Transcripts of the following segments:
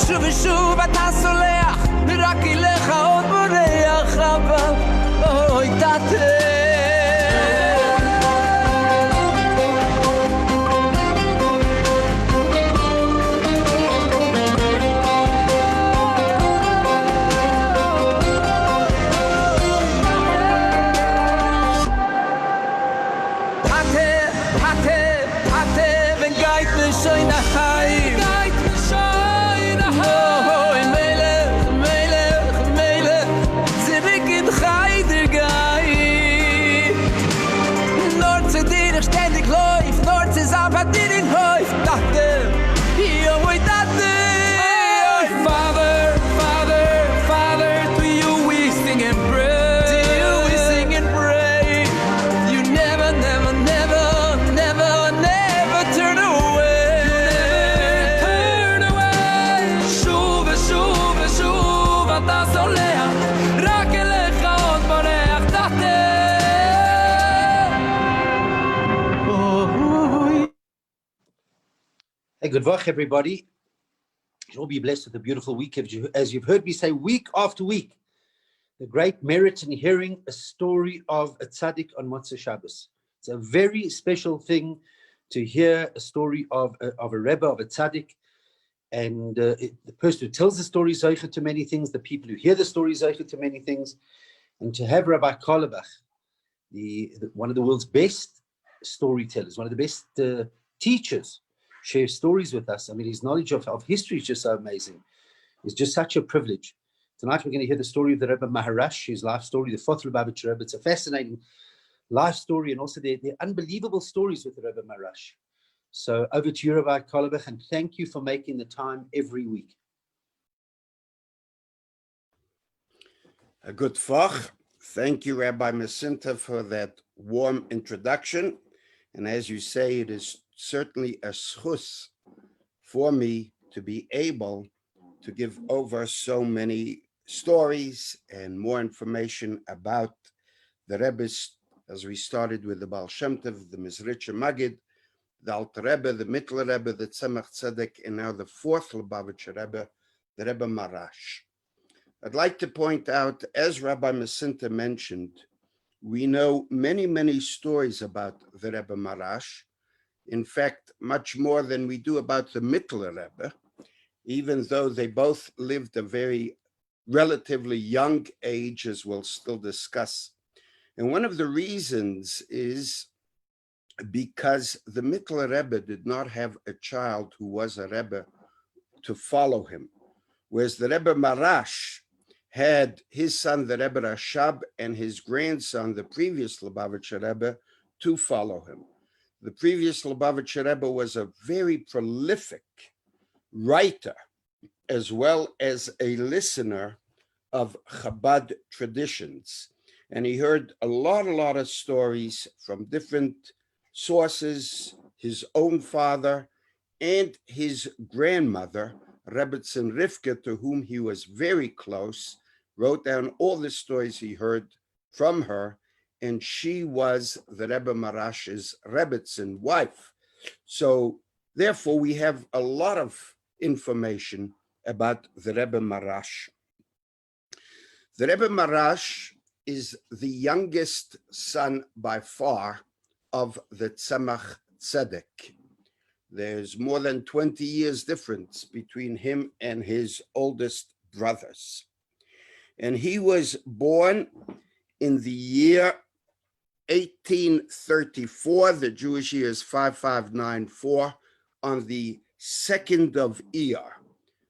שוב ושוב אתה סולח, רק אליך עוד בורח, אבל אוי תתה. Hey, good work, everybody. You'll all be blessed with a beautiful week. As you've heard me say week after week, the great merit in hearing a story of a tzaddik on Motzei Shabbos. It's a very special thing to hear a story of a Rebbe, of a tzaddik, and the person who tells the story is zeicher to many things, the people who hear the story is zeicher to many things, and to have Rabbi Carlebach, one of the world's best storytellers, one of the best teachers, share stories with us. I mean, his knowledge of history is just so amazing. It's just such a privilege. Tonight we're going to hear the story of the Rebbe Maharash, his life story, the fourth Rebbe. It's a fascinating life story, and also the unbelievable stories with the Rebbe Maharash. So over to you, Rabbi Carlebach, and thank you for making the time every week. A good fach. Thank you, Rabbi Masinta, for that warm introduction. And as you say, it is certainly a schus for me to be able to give over so many stories and more information about the Rebbe's, as we started with the Baal Shem Tov, the Mizritcher Magid, the Alter Rebbe, the Mittler Rebbe, the Tzemach Tzedek, and now the fourth Lubavitcher Rebbe, the Rebbe Maharash. I'd like to point out, as Rabbi Masinta mentioned, we know many, many stories about the Rebbe Maharash. In fact, much more than we do about the Mittler Rebbe, even though they both lived a very relatively young age, as we'll still discuss. And one of the reasons is because the Mittler Rebbe did not have a child who was a Rebbe to follow him, whereas the Rebbe Maharash had his son, the Rebbe Rashab, and his grandson, the previous Lubavitcher Rebbe, to follow him. The previous Lubavitcher Rebbe was a very prolific writer, as well as a listener of Chabad traditions. And he heard a lot of stories from different sources, his own father and his grandmother, Rebbetzin Rivka, to whom he was very close, wrote down all the stories he heard from her, and she was the Rebbe Maharash's Rebbetzin wife. So therefore, we have a lot of information about the Rebbe Maharash. The Rebbe Maharash is the youngest son by far of the Tzemach Tzedek. There's more than 20 years difference between him and his oldest brothers. And he was born in the year 1834, the Jewish year is 5594, on the 2nd of Iyar,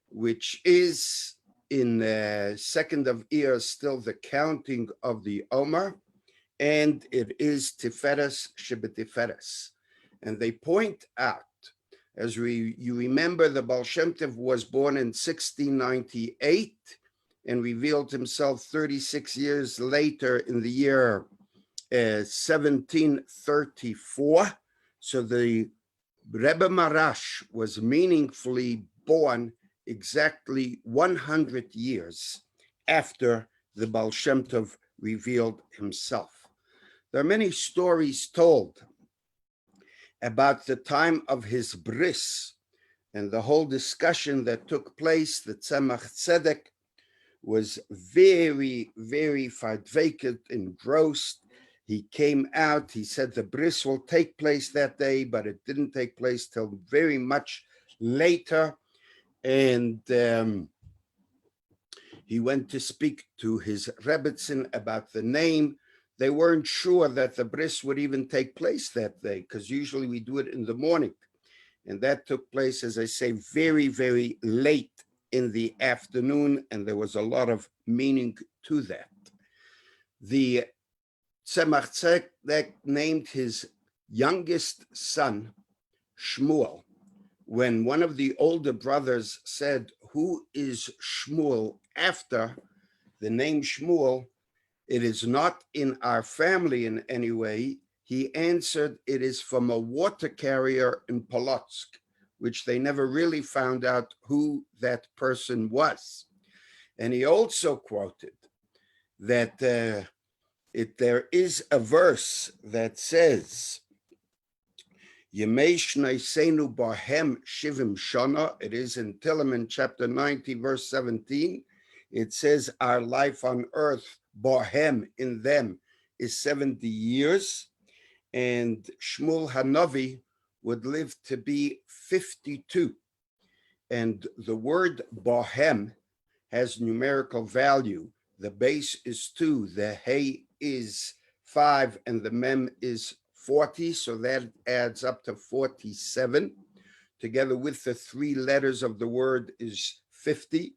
which is in 2nd of Iyar still the counting of the Omer, and it is Tiferes Shebetiferes. And they point out, as you remember, the Baal Shem Tov was born in 1698 and revealed himself 36 years later in the year 1734. So the Rebbe Maharash was meaningfully born exactly 100 years after the Baal Shem Tov revealed himself. There are many stories told about the time of his bris, And the whole discussion that took place, the Tzemach Tzedek, was very, very vacant, engrossed. He came out, he said the bris will take place that day, but it didn't take place till very much later. And he went to speak to his Rebbetzin about the name. They weren't sure that the bris would even take place that day, because usually we do it in the morning. And that took place, as I say, very, very late in the afternoon, and there was a lot of meaning to that. The Tzemach Tzedek named his youngest son Shmuel. When one of the older brothers said, "Who is Shmuel?" after the name Shmuel, "It is not in our family in any way," he answered, "It is from a water carrier in Polotsk," which they never really found out who that person was. And he also quoted that there is a verse that says, Yemei Shneisenu Bahem Shivim Shana. It is in Tehillim chapter 90, verse 17. It says, our life on earth, Bahem, in them, is 70 years. And Shmuel Hanavi would live to be 52. And the word Bahem has numerical value. The base is 2, the Hey is 5, and the Mem is 40, so that adds up to 47. Together with the 3 letters of the word is 50.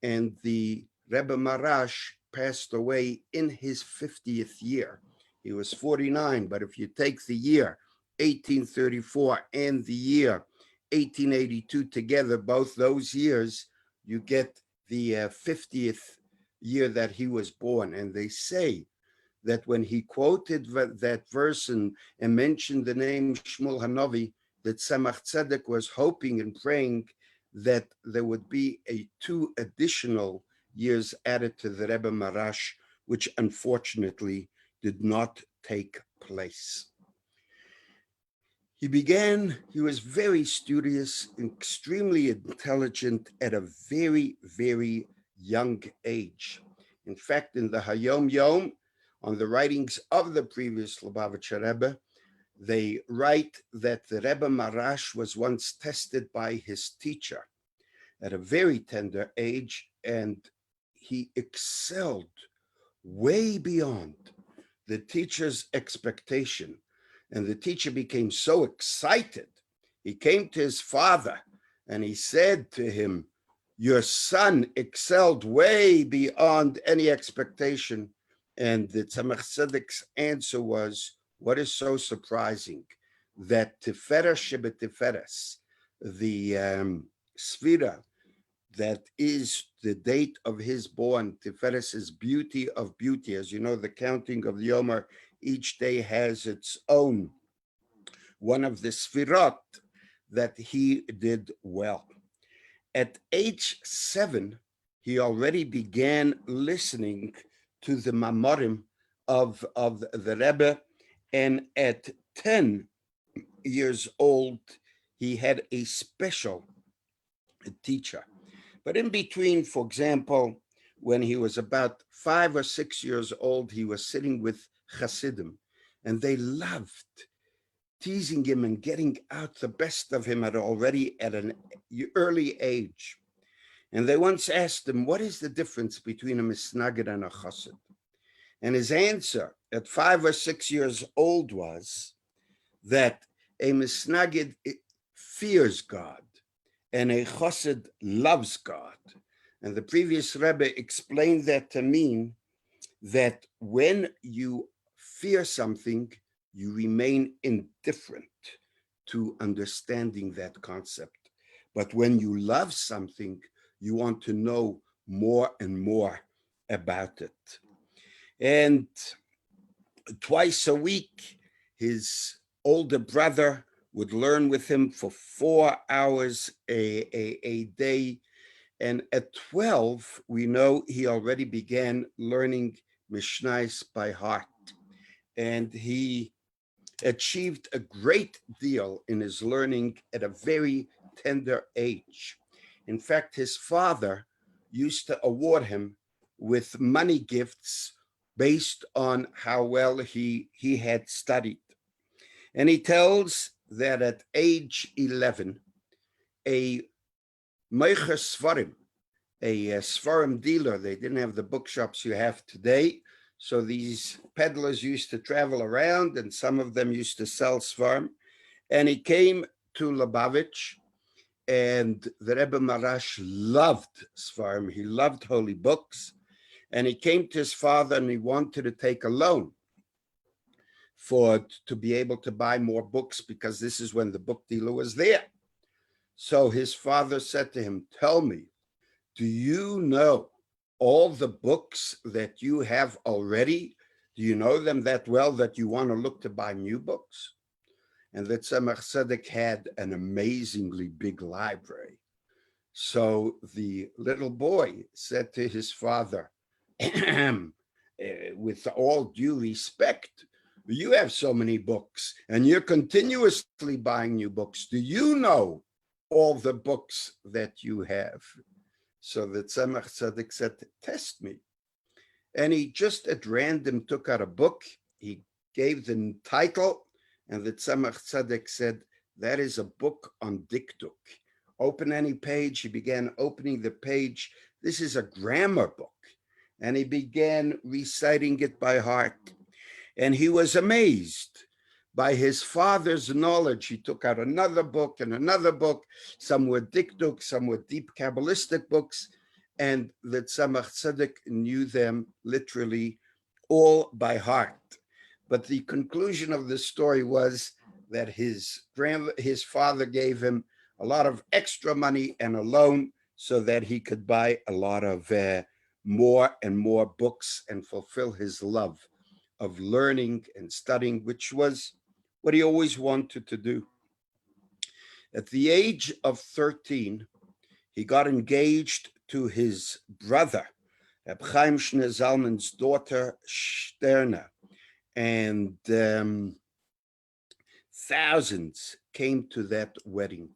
And the Rebbe Maharash passed away in his 50th year. He was 49, but if you take the year 1834 and the year 1882 together, both those years, you get the 50th year that he was born. And they say that when he quoted that verse and mentioned the name Shmuel Hanavi, that Tzemach Tzedek was hoping and praying that there would be 2 additional years added to the Rebbe Maharash, which unfortunately did not take place. He was very studious, extremely intelligent at a very, very young age. In fact, in the Hayom Yom, on the writings of the previous Lubavitcher Rebbe, they write that the Rebbe Maharash was once tested by his teacher at a very tender age, and he excelled way beyond the teacher's expectation. And the teacher became so excited, he came to his father and he said to him, your son excelled way beyond any expectation. And the Tzemach Tzedek's answer was, what is so surprising? That Tiferes Shebetiferes, the Sfira, that is the date of his born, Tiferes is beauty of beauty. As you know, the counting of the Yomer, each day has its own, one of the Sfirot that he did well. At age 7, he already began listening to the Mamorim of the Rebbe, and at 10 years old, he had a special teacher. But in between, for example, when he was about 5 or 6 years old, he was sitting with Hasidim, and they loved teasing him and getting out the best of him already at an early age. And they once asked him, what is the difference between a misnagid and a chassid? And his answer at 5 or 6 years old was that a misnagid fears God and a chassid loves God. And the previous Rebbe explained that to mean that when you fear something, you remain indifferent to understanding that concept. But when you love something, you want to know more and more about it. And twice a week, his older brother would learn with him for 4 hours a day. And at 12, we know he already began learning Mishnais by heart. And he achieved a great deal in his learning at a very tender age. In fact, his father used to award him with money gifts based on how well he had studied. And he tells that at age 11, a Meicher Svarim, a Svarim dealer, they didn't have the bookshops you have today, so these peddlers used to travel around, and some of them used to sell Svarim. And he came to Lubavitch, and the Rebbe Maharash loved Svarim. He loved holy books. And he came to his father and he wanted to take a loan to be able to buy more books, because this is when the book dealer was there. So his father said to him, "Tell me, do you know all the books that you have already? Do you know them that well that you want to look to buy new books?" And the Tzemach Tzedek had an amazingly big library. So the little boy said to his father, with all due respect, you have so many books and you're continuously buying new books. Do you know all the books that you have? So the Tzemach Tzedek said, "Test me." And he just at random took out a book. He gave the title, and the Tzemach Tzedek said, "That is a book on dikduk. Open any page." He began opening the page. This is a grammar book. And he began reciting it by heart. And he was amazed by his father's knowledge. He took out another book and another book. Some were dikduk, some were deep Kabbalistic books. And the Tzemach Tzedek knew them literally all by heart. But the conclusion of the story was that his father gave him a lot of extra money and a loan so that he could buy a lot of more and more books and fulfill his love of learning and studying, which was what he always wanted to do. At the age of 13, he got engaged to his brother, Reb Chaim Shneur Zalman's daughter, Shterna, and thousands came to that wedding.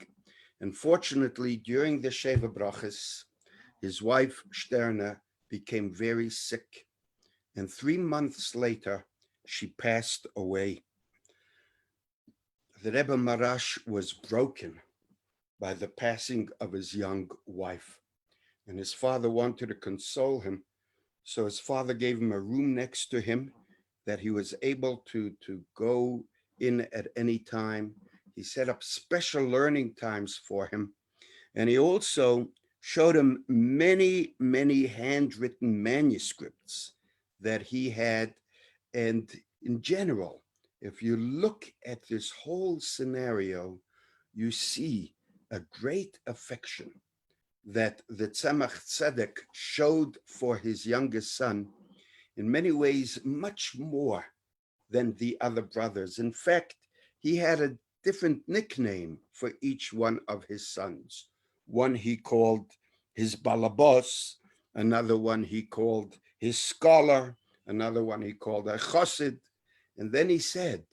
Unfortunately, during the Sheva Brachas, his wife, Shterna, became very sick, and 3 months later, she passed away. The Rebbe Maharash was broken by the passing of his young wife, and his father wanted to console him, so his father gave him a room next to him that he was able to go in at any time. He set up special learning times for him, and he also showed him many, many handwritten manuscripts that he had. And in general, if you look at this whole scenario, you see a great affection that the Tzemach Tzedek showed for his youngest son, in many ways much more than the other brothers. In fact, he had a different nickname for each one of his sons. One he called his balabos, another one he called his scholar, another one he called a chassid. And then he said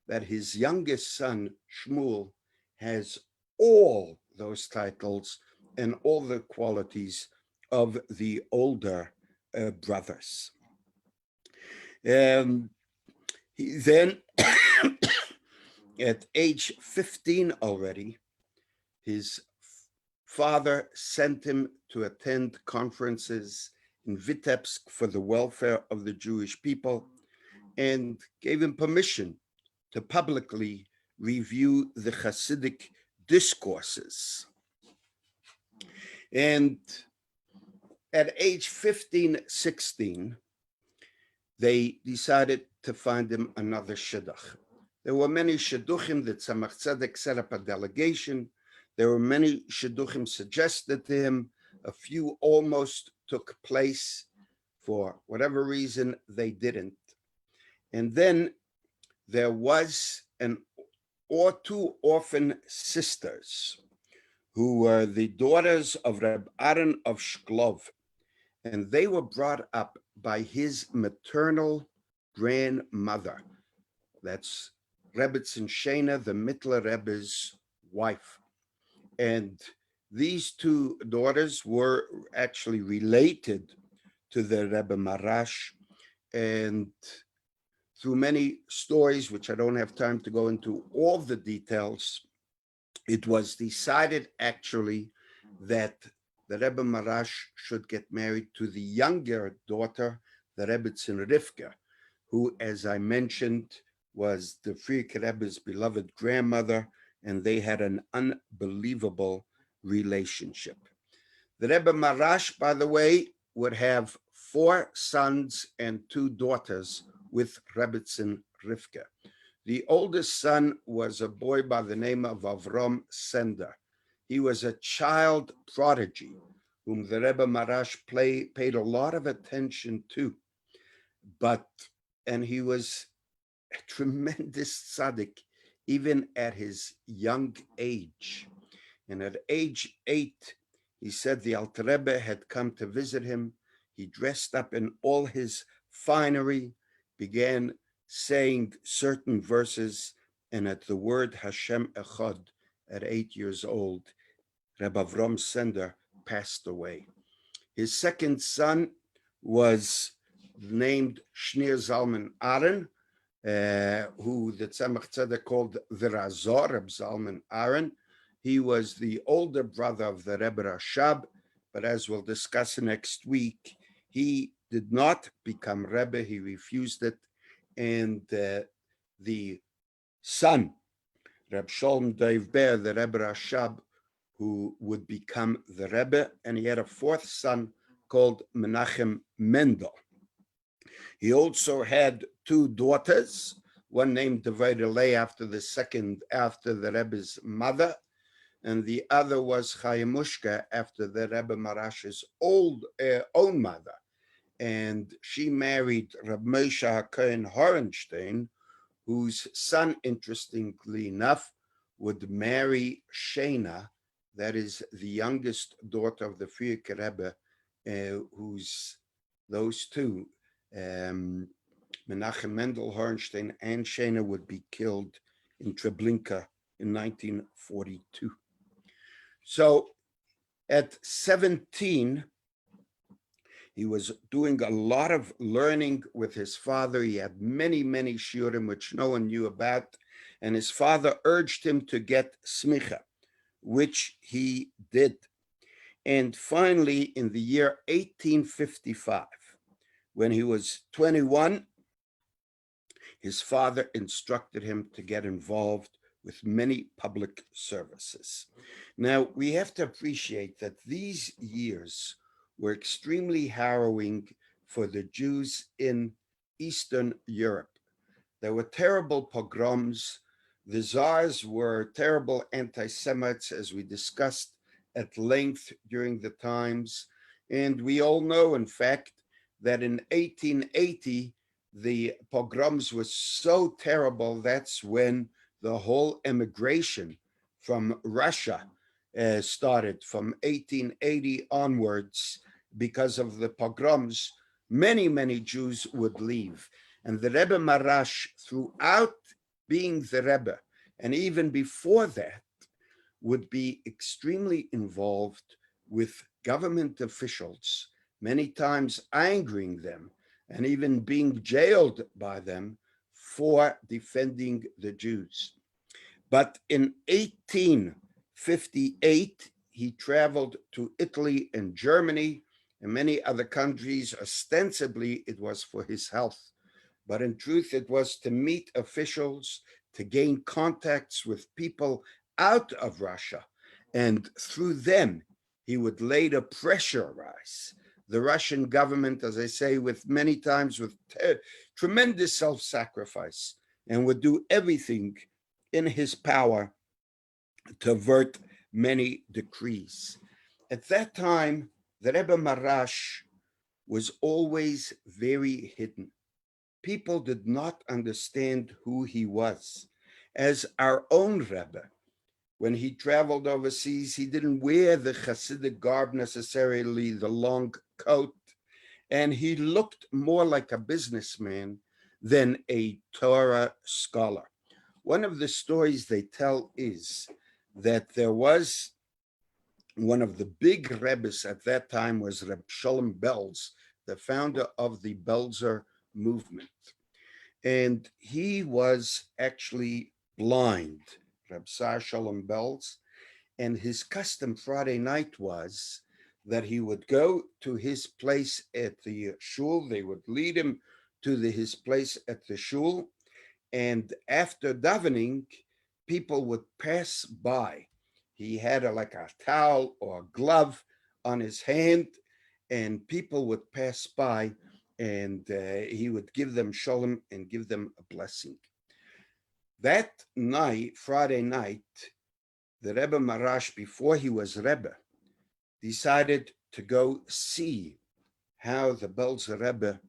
that his youngest son, Shmuel, has all those titles and all the qualities of the older brothers. He then, at age 15 already, his father sent him to attend conferences in Vitebsk for the welfare of the Jewish people and gave him permission to publicly review the Hasidic discourses. And at age 15, 16, they decided to find him another shidduch. There were many shidduchim. The Tzemach Tzedek set up a delegation. There were many shidduchim suggested to him. A few almost took place. For whatever reason, they didn't. And then there was two orphan sisters who were the daughters of Reb Aaron of Shklov, and they were brought up by his maternal grandmother. That's Rebbetzin Shena, the Mittler Rebbe's wife. And these two daughters were actually related to the Rebbe Maharash, and through many stories, which I don't have time to go into all the details, it was decided actually that the Rebbe Maharash should get married to the younger daughter, the Rebbetzin Rivka, who, as I mentioned, was the Frierke Rebbe's beloved grandmother, and they had an unbelievable relationship. The Rebbe Maharash, by the way, would have 4 sons and 2 daughters with Rebbetzin Rivka. The oldest son was a boy by the name of Avram Sender. He was a child prodigy whom the Rebbe Maharash paid a lot of attention to. And he was a tremendous tzaddik, even at his young age. And at age 8, he said the Alter Rebbe had come to visit him. He dressed up in all his finery, began saying certain verses, and at the word Hashem Echad, at 8 years old, Rebbe Avram Sender passed away. His second son was named Shneur Zalman Aaron, who the Tzemach Tzedek called the Razor, Reb Zalman Aaron. He was the older brother of the Rebbe Rashab, but as we'll discuss next week, he did not become Rebbe, he refused it, and the son, Reb Sholem Dov Ber, the Rebbe Rashab, who would become the Rebbe, and he had a 4th son called Menachem Mendel. He also had 2 daughters, one named Devorah after the Rebbe's mother, and the other was Chayemushka after the Rebbe Maharash's own mother. And she married Reb Moshe HaKohen Horenstein, whose son, interestingly enough, would marry Shena, that is the youngest daughter of the Frierke Rebbe, who's those two, Menachem Mendel Horenstein and Shena, would be killed in Treblinka in 1942. So at 17, he was doing a lot of learning with his father. He had many, many shiurim which no one knew about, and his father urged him to get smicha, which he did. And finally, in the year 1855, when he was 21, his father instructed him to get involved with many public services. Now, we have to appreciate that these years were extremely harrowing for the Jews in Eastern Europe. There were terrible pogroms. The Tsars were terrible anti-Semites, as we discussed at length during the times. And we all know, in fact, that in 1880, the pogroms were so terrible, that's when the whole emigration from Russia started. From 1880 onwards, because of the pogroms, many, many Jews would leave. And the Rebbe Maharash, throughout being the Rebbe, and even before that, would be extremely involved with government officials, many times angering them and even being jailed by them for defending the Jews. But in 1858, he traveled to Italy and Germany and many other countries. Ostensibly, it was for his health, but in truth, it was to meet officials, to gain contacts with people out of Russia, and through them, he would later pressurize the Russian government, as I say, with many times with tremendous self-sacrifice, and would do everything in his power to avert many decrees. At that time, the Rebbe Maharash was always very hidden. People did not understand who he was. As our own Rebbe, when he traveled overseas, he didn't wear the Hasidic garb necessarily, the long coat, and he looked more like a businessman than a Torah scholar. One of the stories they tell is that there was One of the big Rebbes at that time was Reb Shalom Belz, the founder of the Belzer movement. And he was actually blind, Reb Sar Shalom Belz. And his custom Friday night was that he would go to his place at the shul. They would lead him to his place at the shul. And after davening, people would pass by. He had like a towel or a glove on his hand, and people would pass by, and he would give them shalom and give them a blessing. That night, Friday night, the Rebbe Maharash, before he was Rebbe, decided to go see how the Belzer Rebbe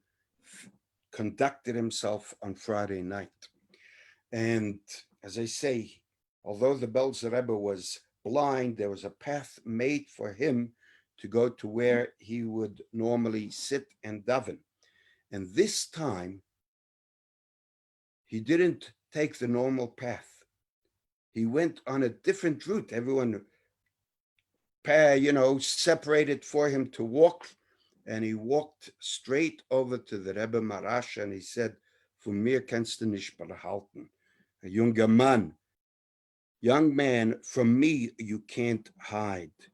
conducted himself on Friday night. And as I say, although the Belzer Rebbe was blind, there was a path made for him to go to where he would normally sit and daven. And this time, he didn't take the normal path. He went on a different route. Everyone, separated for him to walk, and he walked straight over to the Rebbe Maharash, and he said, "Von mir kannst du nicht behalten. A young man, from me you can't hide."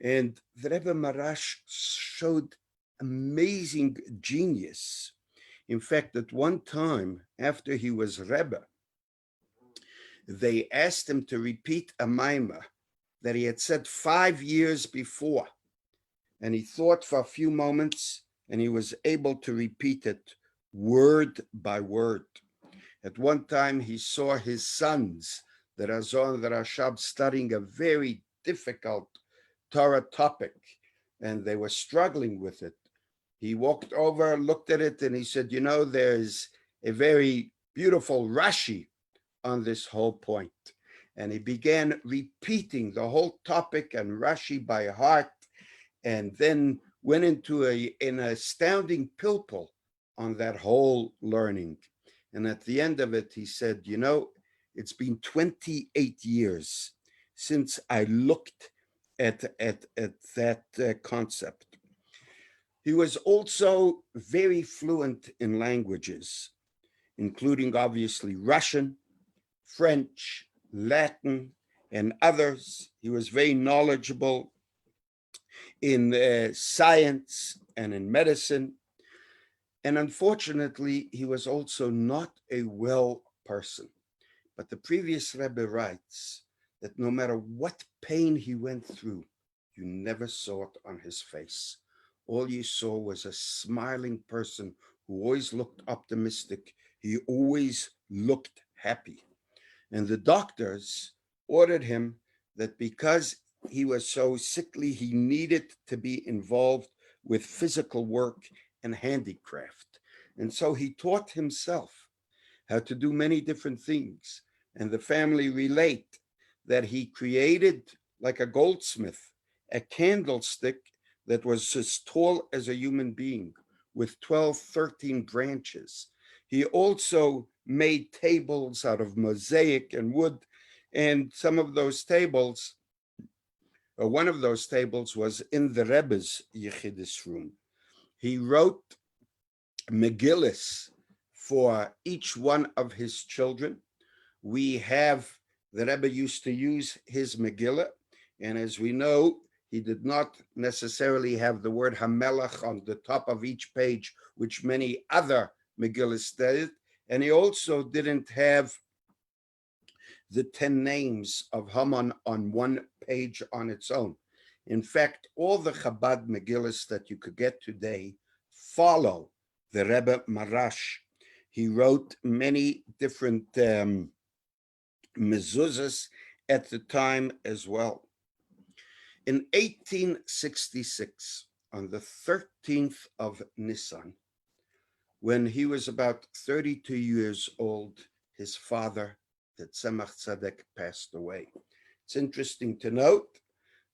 And the Rebbe Maharash showed amazing genius. In fact, at one time, after he was Rebbe, they asked him to repeat a maimah that he had said 5 years before. And he thought for a few moments, and he was able to repeat it word by word. At one time, he saw his sons, the Razon and the Rashab, studying a very difficult Torah topic, and they were struggling with it. He walked over, looked at it, and he said, there's a very beautiful Rashi on this whole point. And he began repeating the whole topic and Rashi by heart, and then went into an astounding pilpul on that whole learning. And at the end of it, he said, it's been 28 years since I looked at that concept. He was also very fluent in languages, including obviously Russian, French, Latin, and others. He was very knowledgeable in science and in medicine. And unfortunately, he was also not a well person. But the previous Rebbe writes that no matter what pain he went through, you never saw it on his face. All you saw was a smiling person who always looked optimistic. He always looked happy. And the doctors ordered him that because he was so sickly, he needed to be involved with physical work and handicraft. And so he taught himself how to do many different things. And the family relate that he created, like a goldsmith, a candlestick that was as tall as a human being with 12, 13 branches. He also made tables out of mosaic and wood. And some of those tables, or one of those tables, was in the Rebbe's Yechidus room. He wrote Megillas for each one of his children. The Rebbe used to use his Megillah, and as we know, he did not necessarily have the word Hamelach on the top of each page, which many other Megillas did, and he also didn't have the 10 names of Haman on one page on its own. In fact, all the Chabad Megillas that you could get today follow the Rebbe Maharash. He wrote many different mezuzahs at the time as well. In 1866, on the 13th of Nisan, when he was about 32 years old, his father, the Tzemach Tzedek, passed away. It's interesting to note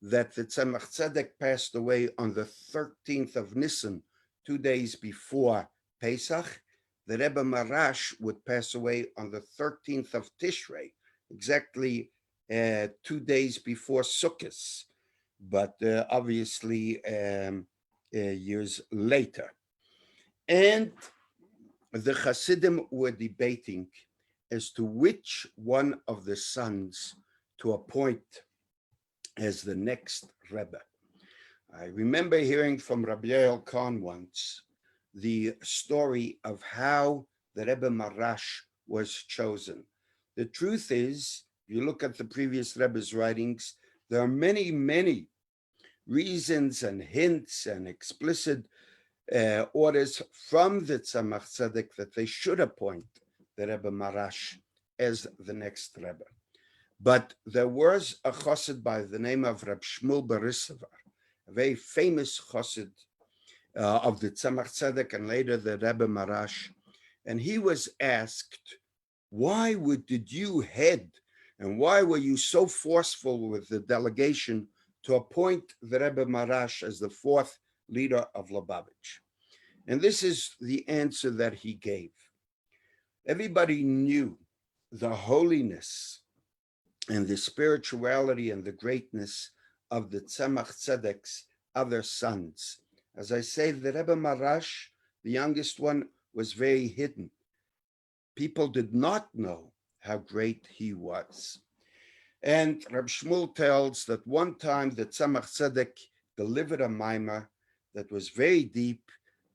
that the Tzemach Tzedek passed away on the 13th of Nisan, 2 days before Pesach. The Rebbe Maharash would pass away on the 13th of Tishrei, exactly 2 days before Sukkot. but obviously years later. And the Hasidim were debating as to which one of the sons to appoint as the next Rebbe. I remember hearing from Rabbi Alex Carlebach once the story of how the Rebbe Maharash was chosen. The truth is, if you look at the previous Rebbe's writings, there are many, many reasons and hints and explicit orders from the Tzemach Tzedek that they should appoint the Rebbe Maharash as the next Rebbe. But there was a chassid by the name of Reb Shmuel Barisavar, a very famous chassid of the Tzemach Tzedek and later the Rebbe Maharash, and he was asked, why did you head and why were you so forceful with the delegation to appoint the Rebbe Maharash as the fourth leader of Lubavitch? And this is the answer that he gave. Everybody knew the holiness and the spirituality and the greatness of the Tzemach Tzedek's other sons. As I say, the Rebbe Maharash, the youngest one, was very hidden. People did not know how great he was. And Reb Shmuel tells that one time the Tzemach Tzedek delivered a mimer that was very deep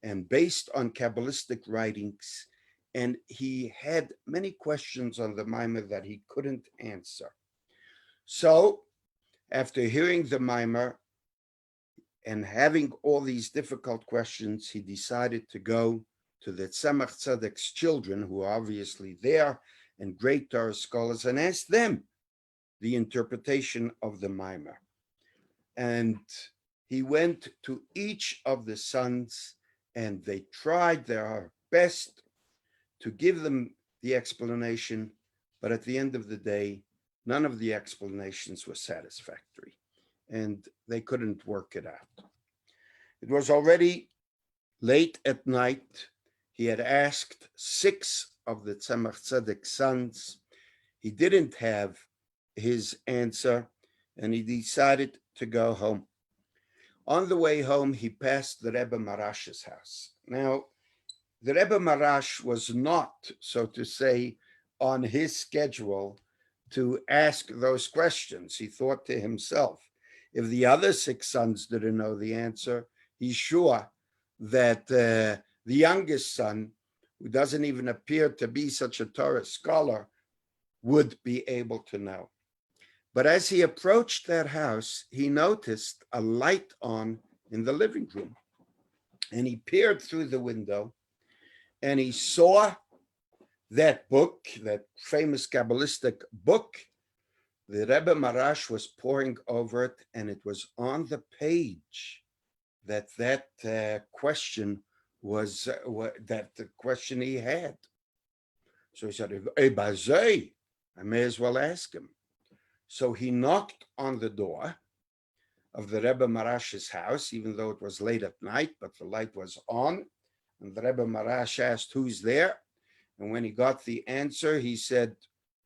and based on Kabbalistic writings, and he had many questions on the mimer that he couldn't answer. So, after hearing the mimer and having all these difficult questions, he decided to go to the Tzemach Tzedek's children, who are obviously there and great Torah scholars, and ask them the interpretation of the mimer. And he went to each of the sons, and they tried their best to give them the explanation, but at the end of the day, none of the explanations were satisfactory, and they couldn't work it out. It was already late at night. He had asked 6 of the Tzemach Tzedek sons. He didn't have his answer, and he decided to go home. On the way home, he passed the Rebbe Maharash's house. Now, the Rebbe Maharash was not, so to say, on his schedule to ask those questions. He thought to himself, if the other 6 sons didn't know the answer, he's sure that the youngest son, who doesn't even appear to be such a Torah scholar, would be able to know. But as he approached that house, he noticed a light on in the living room. And he peered through the window and he saw that book, that famous Kabbalistic book. The Rebbe Maharash was poring over it, and it was on the page that question was, that the question he had. So he said, I may as well ask him. So he knocked on the door of the Rebbe Maharash's house, even though it was late at night, but the light was on. And the Rebbe Maharash asked, who's there? And when he got the answer, he said,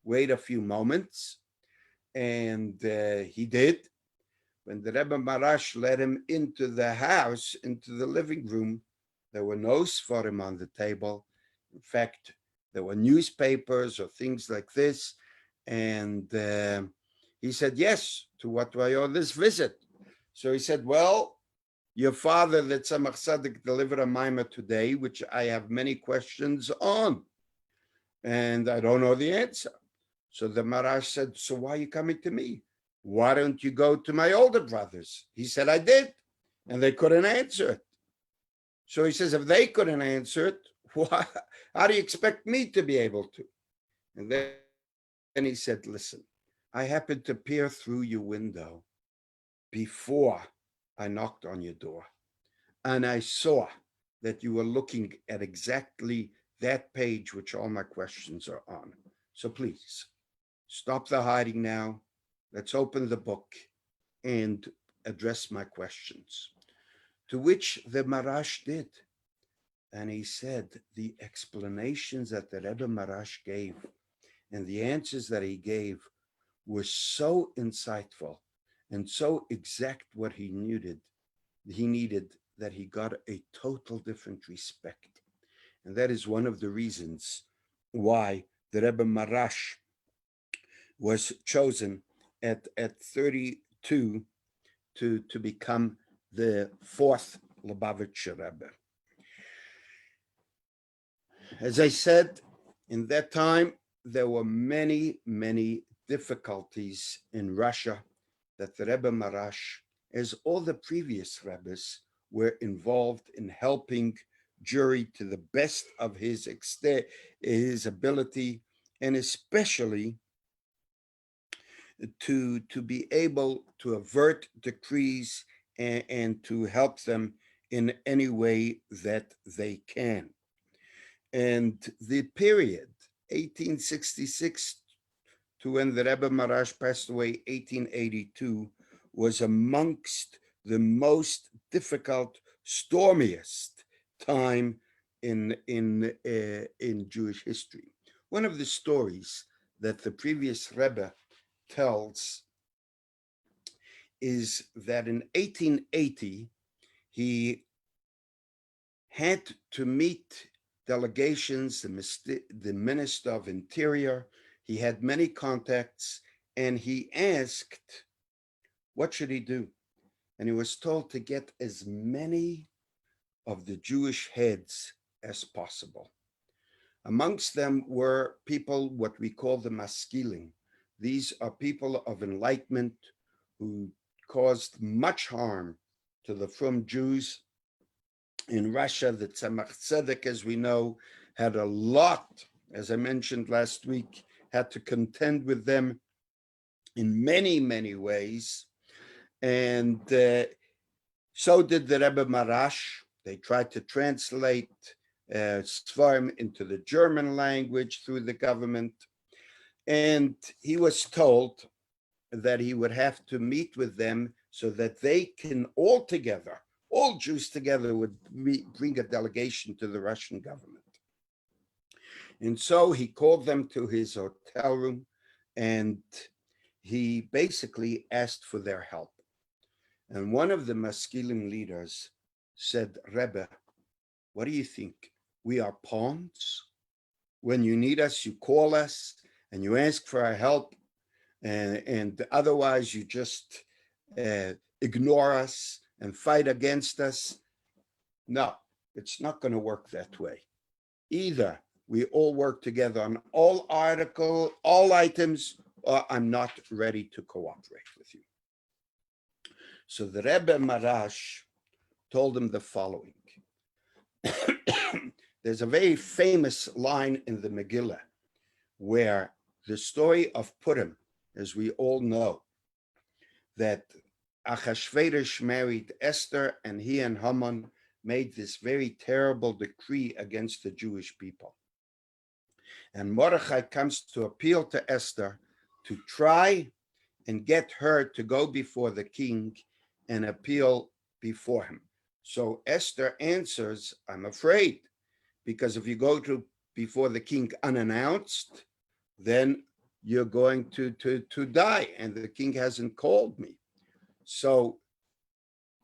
wait a few moments. And he did. When the Rebbe Maharash led him into the house, into the living room, there were no Sfarim on the table. In fact, there were newspapers or things like this. And he said, yes, to what do I owe this visit? So he said, well, your father, the Tzemach Tzedek, delivered a mimer today, which I have many questions on, and I don't know the answer. So the Maharash said, so why are you coming to me? Why don't you go to my older brothers? He said, I did, and they couldn't answer it. So he says, if they couldn't answer it, how do you expect me to be able to? And then he said, listen, I happened to peer through your window before I knocked on your door, and I saw that you were looking at exactly that page which all my questions are on. So please, stop the hiding now. Let's open the book and address my questions. To which the Maharash did. And he said the explanations that the Rebbe Maharash gave and the answers that he gave were so insightful and so exact what he needed that he got a total different respect. And that is one of the reasons why the Rebbe Maharash was chosen at 32 to become the fourth Lubavitcher Rebbe. As I said, in that time, there were many, many difficulties in Russia that the Rebbe Maharash, as all the previous Rebbes, were involved in helping Jewry to the best of his ability, and especially to be able to avert decrees and to help them in any way that they can. And the period 1866 to when the Rebbe Maharash passed away, 1882, was amongst the most difficult, stormiest time in Jewish history. One of the stories that the previous Rebbe tells is that in 1880 he had to meet delegations, the Minister of Interior. He had many contacts, and he asked, what should he do? And he was told to get as many of the Jewish heads as possible. Amongst them were people, what we call the maskilim. These are people of enlightenment who caused much harm to the frum Jews. In Russia, the Tzemach Tzedek, as we know, had a lot, as I mentioned last week, had to contend with them in many, many ways. And so did the Rebbe Maharash. They tried to translate Sfarim into the German language through the government. And he was told that he would have to meet with them so that they can all together, all Jews together, would bring a delegation to the Russian government. And so he called them to his hotel room, and he basically asked for their help. And one of the Maskilim leaders said, Rebbe, what do you think? We are pawns? When you need us, you call us and you ask for our help, and otherwise you just ignore us and fight against us. No, it's not going to work that way. Either we all work together on all items, or I'm not ready to cooperate with you. So the Rebbe Maharash told him the following. There's a very famous line in the Megillah where the story of Purim, as we all know, that Achashverosh married Esther, and he and Haman made this very terrible decree against the Jewish people. And Mordechai comes to appeal to Esther to try and get her to go before the king and appeal before him. So Esther answers, I'm afraid, because if you go before the king unannounced, then you're going to die, and the king hasn't called me. So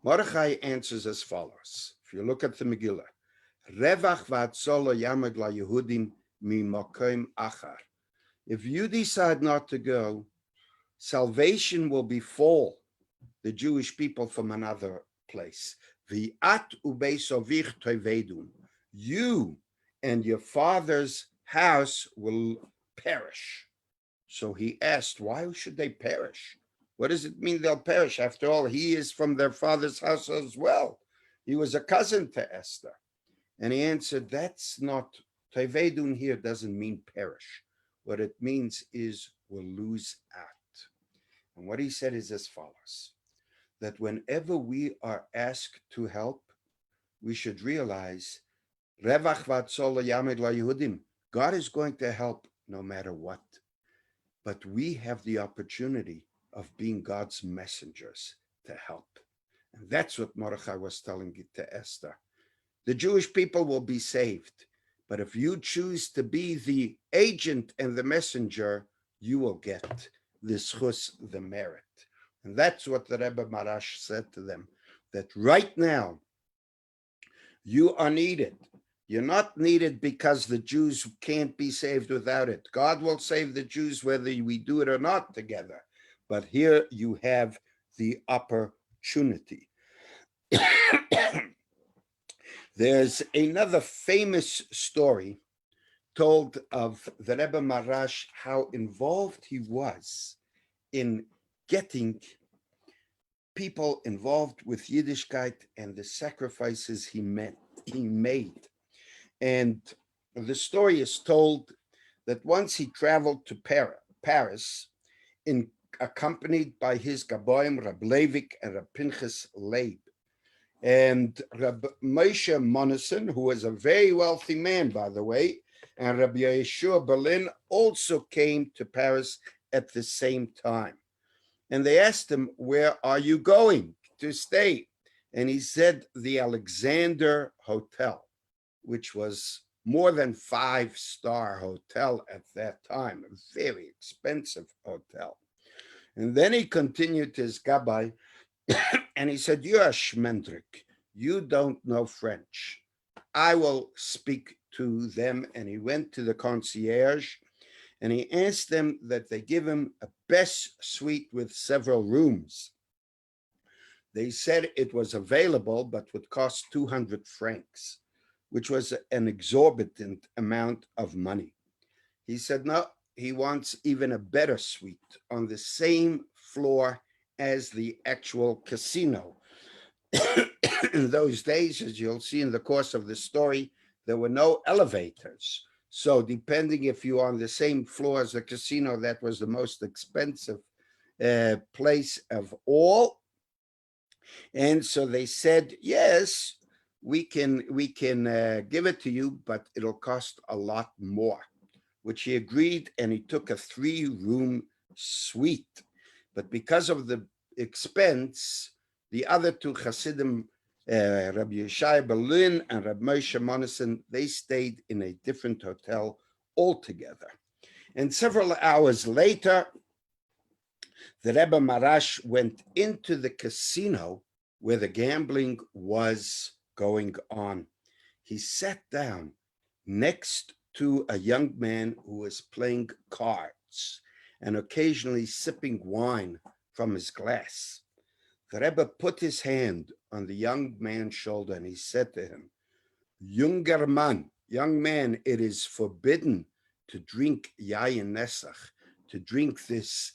Mordechai answers as follows. If you look at the Megillah, Revach v'atzolo yamad la Yehudim mimakom achar. If you decide not to go, salvation will befall the Jewish people from another place. V'at ubeisovich tovedum. You and your father's house will perish. So he asked, why should they perish? What does it mean they'll perish? After all, he is from their father's house as well. He was a cousin to Esther. And he answered, that's not, Tovedum here doesn't mean perish. What it means is we'll lose out. And what he said is as follows, that whenever we are asked to help, we should realize, Revach v'atzol yamed la Yehudim, God is going to help no matter what. But we have the opportunity of being God's messengers to help. And that's what Mordechai was telling to Esther. The Jewish people will be saved, but if you choose to be the agent and the messenger, you will get the schus, the merit. And that's what the Rebbe Maharash said to them, that right now you are needed. You're not needed because the Jews can't be saved without it. God will save the Jews whether we do it or not together. But here you have the opportunity. There's another famous story told of the Rebbe Maharash, how involved he was in getting people involved with Yiddishkeit and the sacrifices he made. And the story is told that once he traveled to Paris, accompanied by his Gaboim, Reb Levik and Reb Pinchas Leib. And Reb Moshe Monison, who was a very wealthy man, by the way, and Rabbi Yeshua Berlin also came to Paris at the same time. And they asked him, where are you going to stay? And he said, the Alexander Hotel, which was more than 5-star hotel at that time, a very expensive hotel. And then he continued to his gabbai, and he said, you're a shmendrik. You don't know French. I will speak to them. And he went to the concierge and he asked them that they give him a best suite with several rooms. They said it was available, but would cost 200 francs, which was an exorbitant amount of money. He said, no, he wants even a better suite on the same floor as the actual casino. In those days, as you'll see in the course of the story, there were no elevators. So depending if you are on the same floor as the casino, that was the most expensive place of all. And so they said, yes, we can give it to you, but it'll cost a lot more, which he agreed, and he took a 3-room suite. But because of the expense, the other two Hasidim, Rabbi Yeshai Berlin and Rabbi Moshe Monison, they stayed in a different hotel altogether. And several hours later, the Rebbe Maharash went into the casino where the gambling was going on. He sat down next to a young man who was playing cards and occasionally sipping wine from his glass. The Rebbe put his hand on the young man's shoulder and he said to him, Junger Mann, young man, it is forbidden to drink Yayin Nesach, to drink this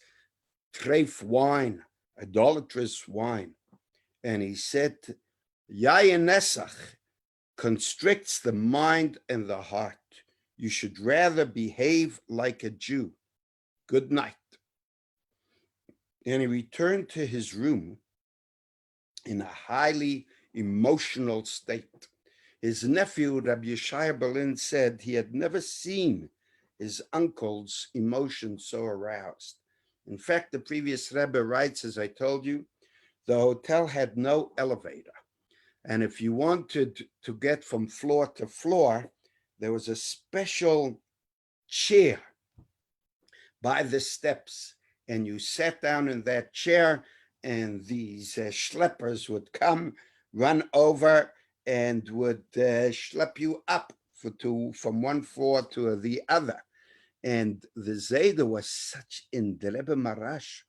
treif wine, idolatrous wine. And he said, Yayin Nesach constricts the mind and the heart. You should rather behave like a Jew. Good night. And he returned to his room in a highly emotional state. His nephew, Rabbi Yeshai Berlin, said he had never seen his uncle's emotions so aroused. In fact, the previous Rebbe writes, as I told you, the hotel had no elevator. And if you wanted to get from floor to floor, there was a special chair by the steps. And you sat down in that chair, and these schleppers would come, run over, and would schlep you up from one floor to the other. And the Zayda was such, in the Rebbe Maharash,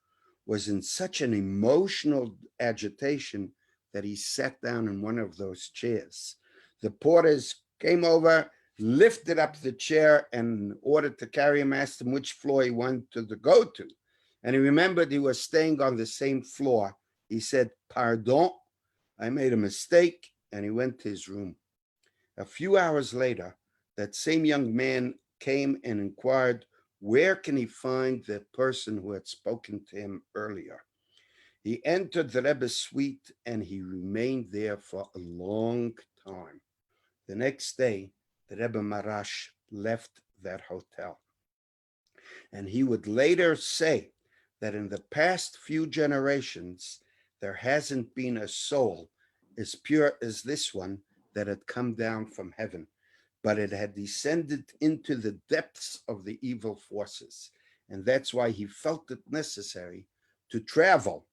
was in such an emotional agitation that he sat down in one of those chairs. The porters came over, lifted up the chair, and ordered to carry him, asked him which floor he wanted to go to. And he remembered he was staying on the same floor. He said, pardon, I made a mistake, and he went to his room. A few hours later, that same young man came and inquired, where can he find the person who had spoken to him earlier? He entered the Rebbe's suite, and he remained there for a long time. The next day, the Rebbe Maharash left that hotel. And he would later say that in the past few generations, there hasn't been a soul as pure as this one that had come down from heaven, but it had descended into the depths of the evil forces. And that's why he felt it necessary to travel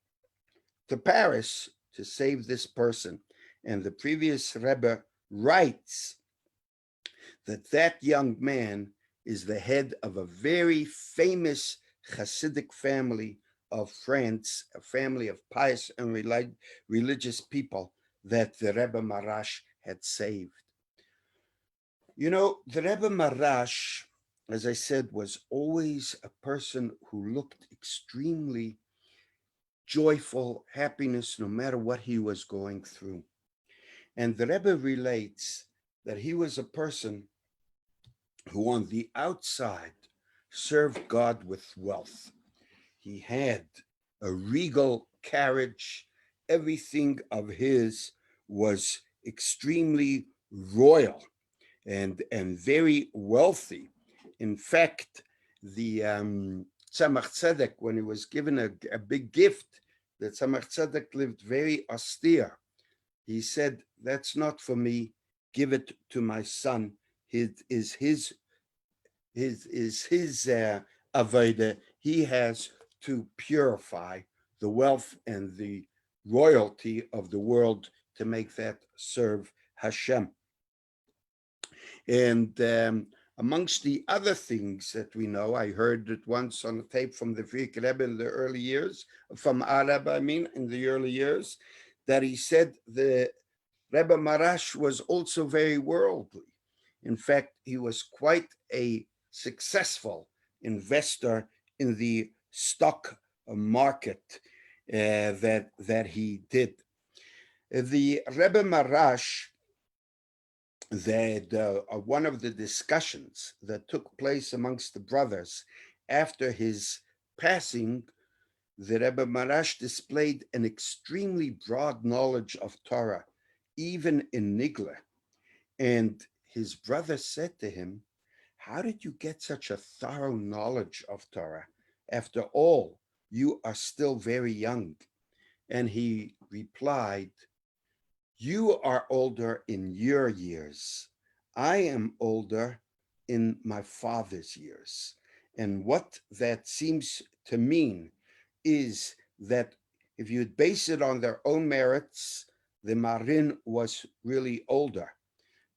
to Paris to save this person. And the previous Rebbe writes that that young man is the head of a very famous Hasidic family of France, a family of pious and religious people that the Rebbe Maharash had saved. You know, the Rebbe Maharash, as I said, was always a person who looked extremely joyful, happiness, no matter what he was going through. And the Rebbe relates that he was a person who on the outside served God with wealth. He had a regal carriage. Everything of his was extremely royal and very wealthy. In fact, the Tzemach Tzedek, when he was given a big gift, the Tzemach Tzedek lived very austere. He said, "That's not for me. Give it to my son. It is his avodah. He has to purify the wealth and the royalty of the world to make that serve Hashem." And amongst the other things that we know, I heard it once on a tape from the Rebbe Rebbe in the early years, from Arab, in the early years, that he said the Rebbe Maharash was also very worldly. In fact, he was quite a successful investor in the stock market that he did. The Rebbe Maharash, that one of the discussions that took place amongst the brothers after his passing, the Rebbe Maharash displayed an extremely broad knowledge of Torah, even in Nigla. And his brother said to him, "How did you get such a thorough knowledge of Torah? After all, you are still very young." And he replied, "You are older in your years. I am older in my father's years." And what that seems to mean is that if you base it on their own merits, the Marin was really older.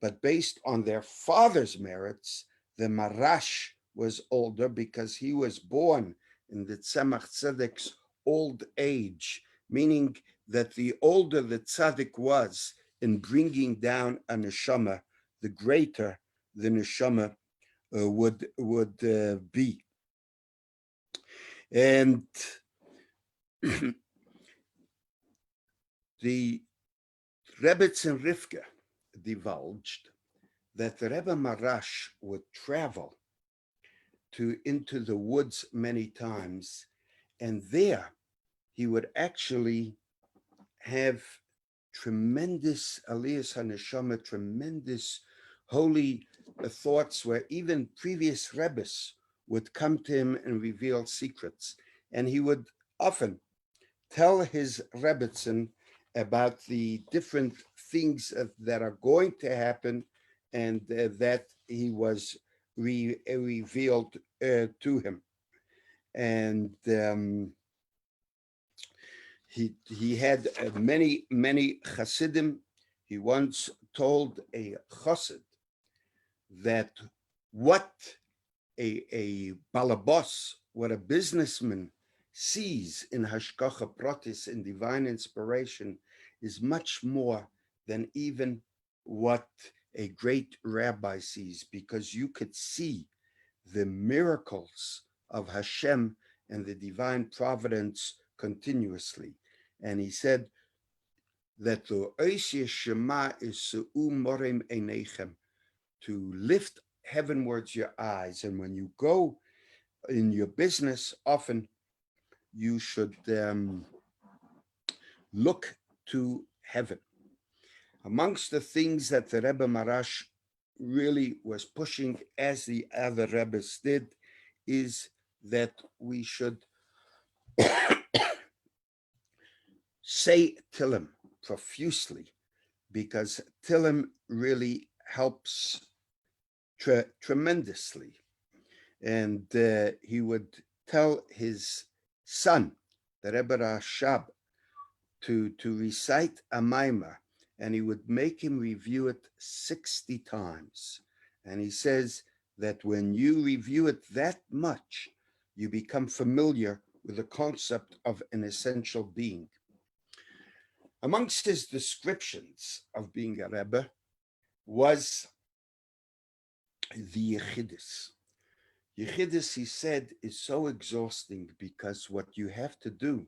But based on their father's merits, the Maharash was older because he was born in the Tzemach Tzedek's old age, meaning that the older the tzaddik was in bringing down a neshama, the greater the neshama would be. And the Rebbe and Rivka divulged that the Rebbe Maharash would travel into the woods many times, and there he would actually have tremendous aliyas haneshama, tremendous holy thoughts, where even previous rebbes would come to him and reveal secrets. And he would often tell his rebbetzin about the different things that are going to happen, and that he was revealed to him. And he had many chassidim. He once told a chassid that what a balabos, what a businessman sees in hashgacha pratis, in divine inspiration, is much more than even what a great rabbi sees, because you could see the miracles of Hashem and the divine providence continuously. And he said that the Oisya Shema is Su'u Morim Einechem, to lift heavenwards your eyes. And when you go in your business, often you should look to heaven. Amongst the things that the Rebbe Maharash really was pushing, as the other Rebbes did, is that we should say Tillim profusely, because Tillim really helps tremendously. And he would tell his son, the Rebbe Rashab, to recite a mimer, and he would make him review it 60 times. And he says that when you review it that much, you become familiar with the concept of an essential being. Amongst his descriptions of being a Rebbe was the Yechidus. Yechidus, he said, is so exhausting because what you have to do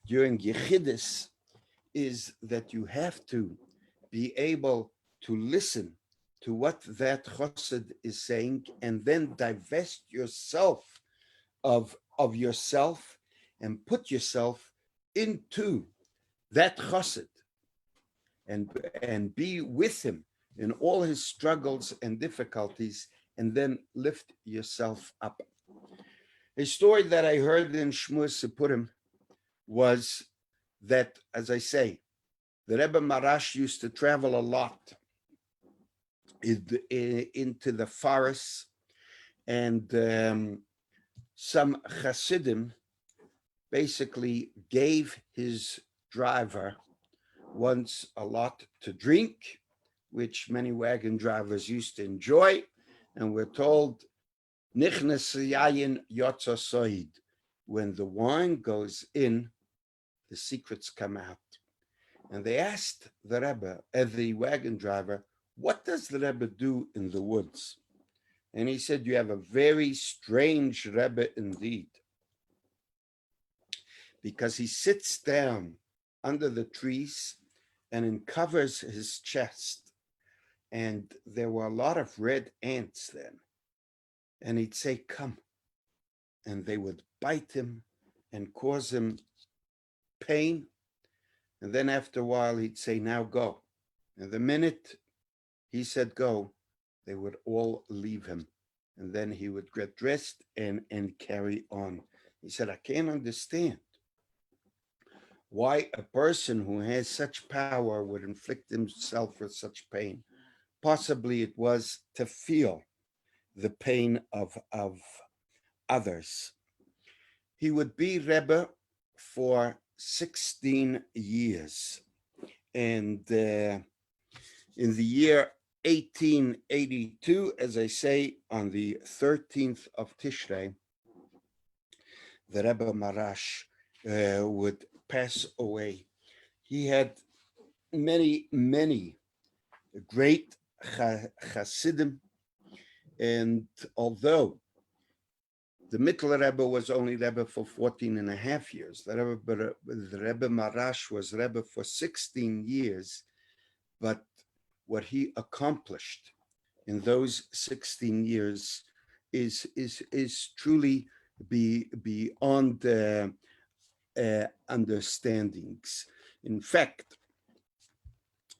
during Yechidus is that you have to be able to listen to what that chassid is saying and then divest yourself of yourself and put yourself into that chassid and be with him in all his struggles and difficulties, and then lift yourself up. A story that I heard in Shmuel Sipurim was that, as I say, the Rebbe Maharash used to travel a lot into the forests, and some Hasidim basically gave his driver once a lot to drink, which many wagon drivers used to enjoy, and we're told, Nichnas yayin yotza soid, when the wine goes in, the secrets come out. And they asked the Rebbe, the wagon driver, what does the Rebbe do in the woods? And he said, you have a very strange Rebbe indeed, because he sits down under the trees and uncovers his chest. And there were a lot of red ants then. And he'd say, come. And they would bite him and cause him pain. And then after a while, he'd say, now go. And the minute he said go, they would all leave him. And then he would get dressed and carry on. He said, I can't understand why a person who has such power would inflict himself with such pain. Possibly it was to feel the pain of others. He would be Rebbe for 16 years. And in the year 1882, as I say, on the 13th of Tishrei, the Rebbe Maharash would pass away. He had many, many great Hasidim, and although the Mittler Rebbe was only Rebbe for 14 and a half years, the Rebbe Maharash was Rebbe for 16 years, but what he accomplished in those 16 years is truly beyond understandings. In fact,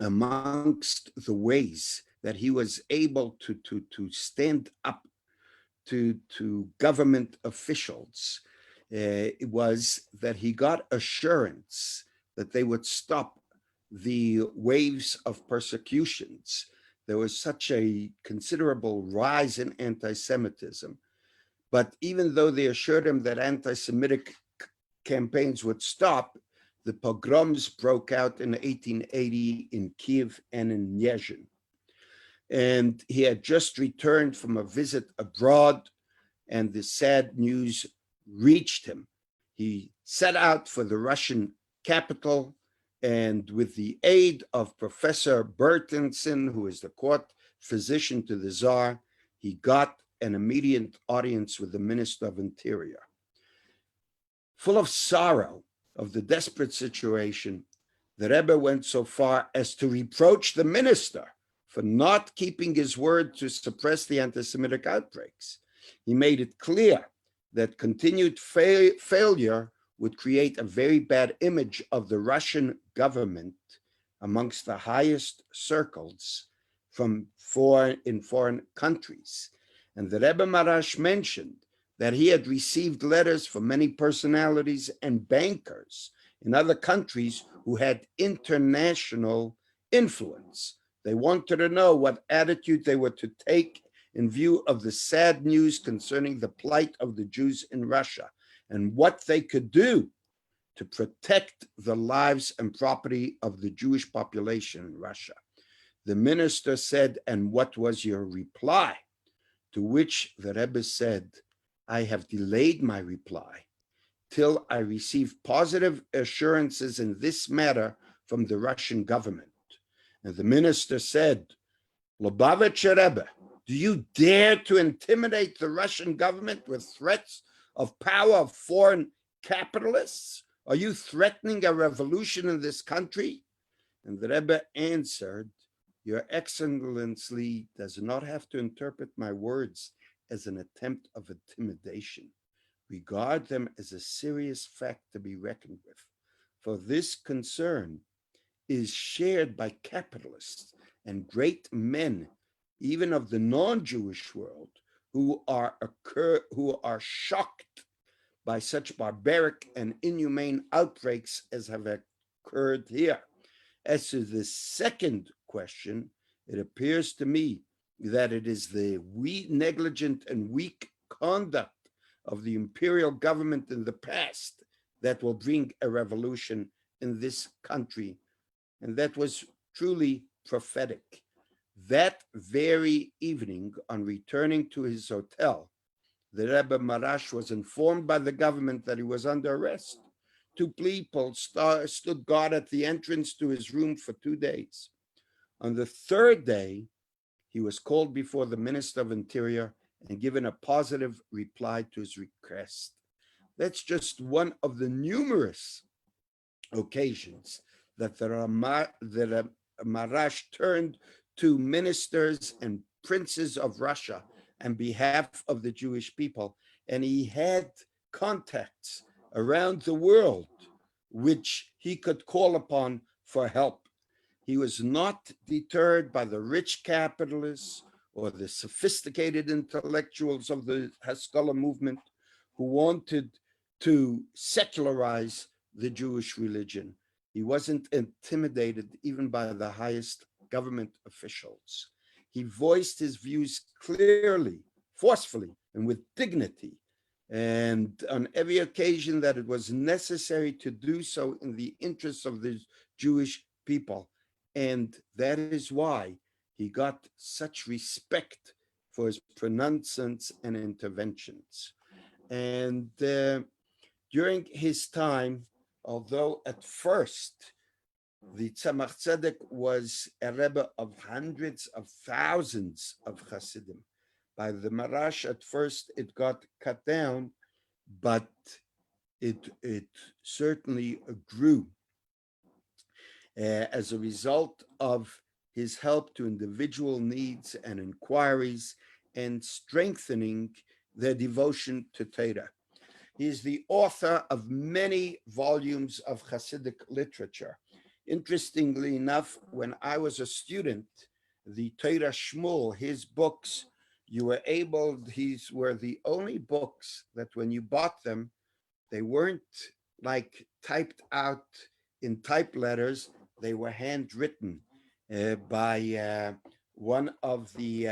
amongst the ways that he was able to stand up to government officials, it was that he got assurance that they would stop the waves of persecutions. There was such a considerable rise in anti-Semitism. But even though they assured him that anti-Semitic campaigns would stop, the pogroms broke out in 1880 in Kiev and in Nyezhin. And he had just returned from a visit abroad, and the sad news reached him. He set out for the Russian capital, and with the aid of Professor Bertensen, who is the court physician to the Tsar, he got an immediate audience with the Minister of Interior. Full of sorrow of the desperate situation, the Rebbe went so far as to reproach the minister for not keeping his word to suppress the anti-Semitic outbreaks. He made it clear that continued failure would create a very bad image of the Russian government amongst the highest circles in foreign countries. And the Rebbe Maharash mentioned that he had received letters from many personalities and bankers in other countries who had international influence. They wanted to know what attitude they were to take in view of the sad news concerning the plight of the Jews in Russia and what they could do to protect the lives and property of the Jewish population in Russia. The minister said, "And what was your reply?" To which the Rebbe said, "I have delayed my reply till I receive positive assurances in this matter from the Russian government." And the minister said, "Lubavitcher Rebbe, do you dare to intimidate the Russian government with threats of power of foreign capitalists? Are you threatening a revolution in this country?" And the Rebbe answered, "Your Excellency does not have to interpret my words as an attempt of intimidation. Regard them as a serious fact to be reckoned with. For this concern is shared by capitalists and great men, even of the non-Jewish world, who are shocked by such barbaric and inhumane outbreaks as have occurred here. As to the second question, it appears to me that it is the negligent and weak conduct of the imperial government in the past that will bring a revolution in this country." And that was truly prophetic. That very evening, on returning to his hotel, the Rebbe Maharash was informed by the government that he was under arrest. 2 people stood guard at the entrance to his room for 2 days. On the 3rd day, he was called before the Minister of Interior and given a positive reply to his request. That's just one of the numerous occasions that the Maharash turned to ministers and princes of Russia on behalf of the Jewish people. And he had contacts around the world which he could call upon for help. He was not deterred by the rich capitalists or the sophisticated intellectuals of the Haskalah movement who wanted to secularize the Jewish religion. He wasn't intimidated even by the highest government officials. He voiced his views clearly, forcefully, and with dignity, and on every occasion that it was necessary to do so in the interests of the Jewish people. And that is why he got such respect for his pronouncements and interventions. And during his time, although at first the Tzemach Tzedek was a Rebbe of hundreds of thousands of Hasidim, by the Maharash at first it got cut down, but it certainly grew as a result of his help to individual needs and inquiries and strengthening their devotion to Torah. He is the author of many volumes of Hasidic literature. Interestingly enough, when I was a student, the Torah Shmuel, his books, these were the only books that when you bought them, they weren't like typed out in type letters, they were handwritten by one of the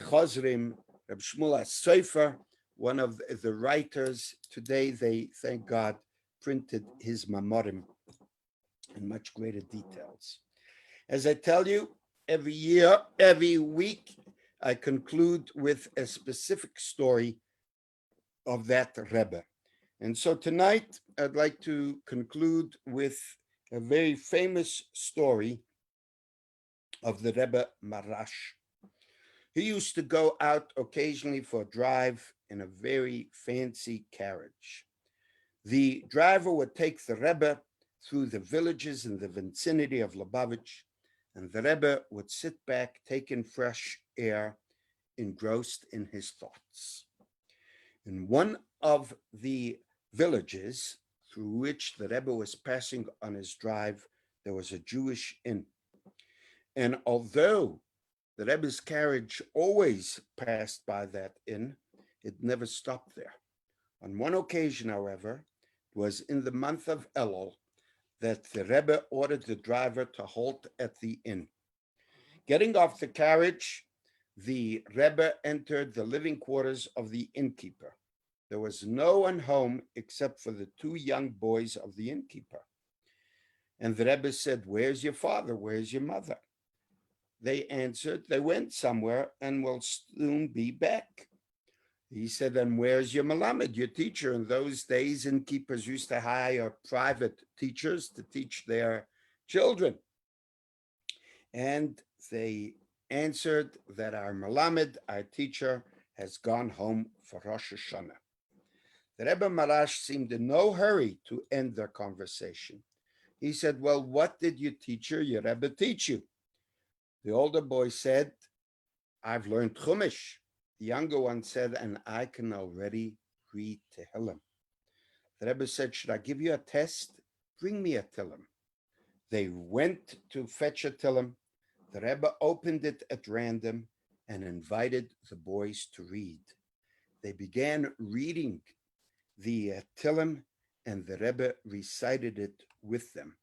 Chozrim, Reb Shmuel Sofer, one of the writers. Today, they, thank God, printed his Mamorim in much greater details. As I tell you, every year, every week, I conclude with a specific story of that Rebbe. And so tonight, I'd like to conclude with a very famous story of the Rebbe Maharash. He used to go out occasionally for a drive in a very fancy carriage. The driver would take the Rebbe through the villages in the vicinity of Lubavitch, and the Rebbe would sit back, taking fresh air, engrossed in his thoughts. In one of the villages through which the Rebbe was passing on his drive, there was a Jewish inn. And although the Rebbe's carriage always passed by that inn, it never stopped there. On one occasion, however, it was in the month of Elul that the Rebbe ordered the driver to halt at the inn. Getting off the carriage, the Rebbe entered the living quarters of the innkeeper. There was no one home except for the two young boys of the innkeeper. And the Rebbe said, "Where's your father? Where's your mother?" They answered, "They went somewhere and will soon be back." He said, "And where's your Melamed, your teacher?" In those days, innkeepers used to hire private teachers to teach their children. And they answered that our Melamed, our teacher, has gone home for Rosh Hashanah. The Rebbe Maharash seemed in no hurry to end their conversation. He said, "Well, what did your teacher, your Rebbe, teach you?" The older boy said, "I've learned Chumash." The younger one said, "And I can already read Tehillim." The Rebbe said, "Should I give you a test? Bring me a Tehillim." They went to fetch a Tehillim. The Rebbe opened it at random and invited the boys to read. They began reading the Tehillim, and the Rebbe recited it with them.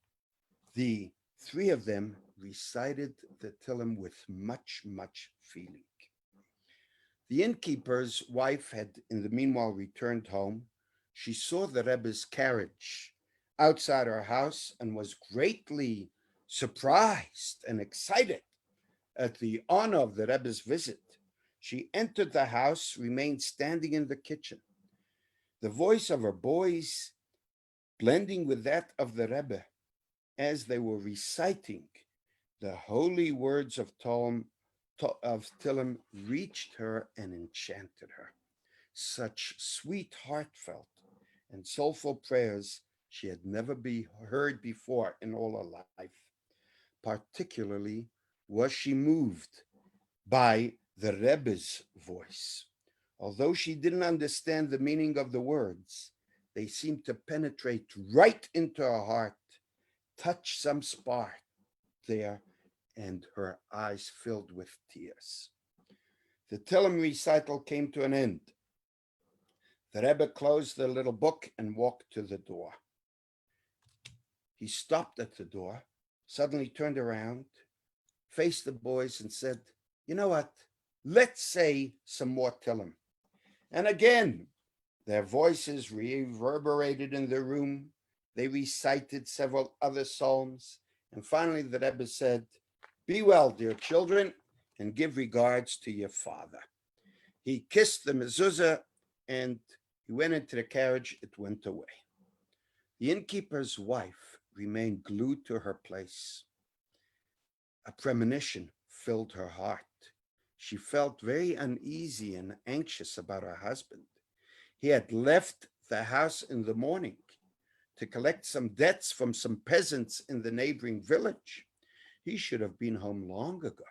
The three of them recited the Tehillim with much, much feeling. The innkeeper's wife had, in the meanwhile, returned home. She saw the Rebbe's carriage outside her house and was greatly surprised and excited at the honor of the Rebbe's visit. She entered the house, remained standing in the kitchen. The voice of her boys blending with that of the Rebbe as they were reciting the holy words of Tehillim reached her and enchanted her. Such sweet, heartfelt, and soulful prayers she had never heard before in all her life. Particularly was she moved by the Rebbe's voice. Although she didn't understand the meaning of the words, they seemed to penetrate right into her heart, touch some spark there, and her eyes filled with tears. The Tehillim recital came to an end. The Rebbe closed the little book and walked to the door. He stopped at the door, suddenly turned around, faced the boys and said, "You know what? Let's say some more Tehillim." And again, their voices reverberated in the room. They recited several other psalms. And finally, the Rebbe said, "Be well, dear children, and give regards to your father." He kissed the mezuzah and he went into the carriage. It went away. The innkeeper's wife remained glued to her place. A premonition filled her heart. She felt very uneasy and anxious about her husband. He had left the house in the morning to collect some debts from some peasants in the neighboring village. He should have been home long ago.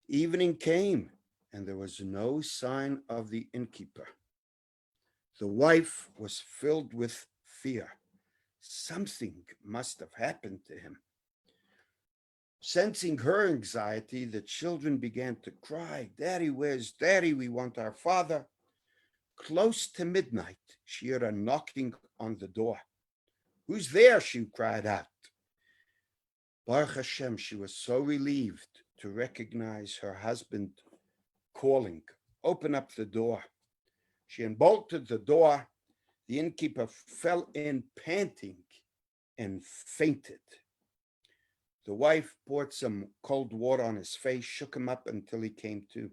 Evening came, and there was no sign of the innkeeper. The wife was filled with fear. Something must have happened to him. Sensing her anxiety, the children began to cry, "Daddy, where's Daddy? We want our father." Close to midnight, she heard a knocking on the door. "Who's there?" she cried out. Baruch Hashem, she was so relieved to recognize her husband calling. "Open up the door." She unbolted the door. The innkeeper fell in panting and fainted. The wife poured some cold water on his face, shook him up until he came to.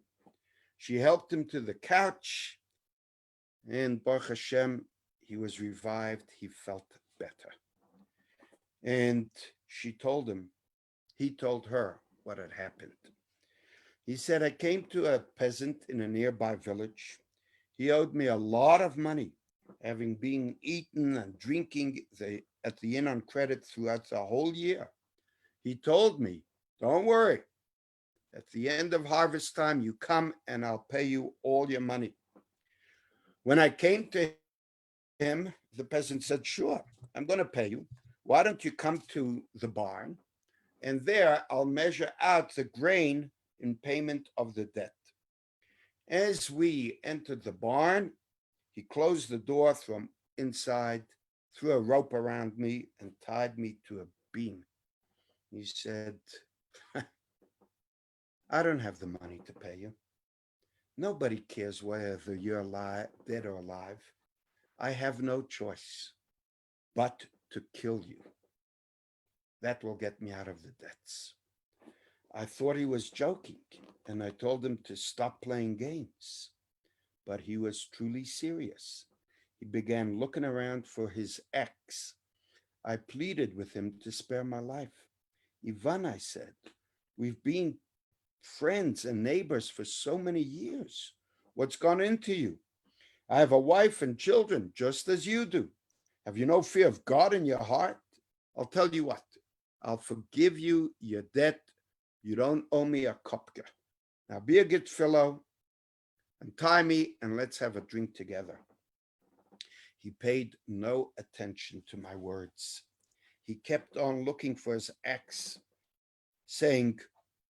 She helped him to the couch, and Baruch Hashem, he was revived. He felt better. And he told her what had happened. He said, "I came to a peasant in a nearby village. He owed me a lot of money, having been eaten and drinking at the inn on credit throughout the whole year. He told me, 'Don't worry. At the end of harvest time, you come and I'll pay you all your money.' When I came to him, the peasant said, 'Sure, I'm going to pay you. Why don't you come to the barn? And there I'll measure out the grain in payment of the debt.' As we entered the barn, he closed the door from inside, threw a rope around me, and tied me to a beam. He said, 'I don't have the money to pay you, Nobody cares whether you're alive, dead or alive. I have no choice but to kill you. That will get me out of the debts. I thought he was joking, and I told him to stop playing games. But he was truly serious. He began looking around for his ex. I pleaded with him to spare my life. Ivan, I said, we've been friends and neighbors for so many years. What's gone into you? I have a wife and children, just as you do. Have you no fear of God in your heart? I'll tell you what, I'll forgive you your debt. You don't owe me a kopka. Now be a good fellow, untie me, and let's have a drink together. He paid no attention to my words. He kept on looking for his axe, saying,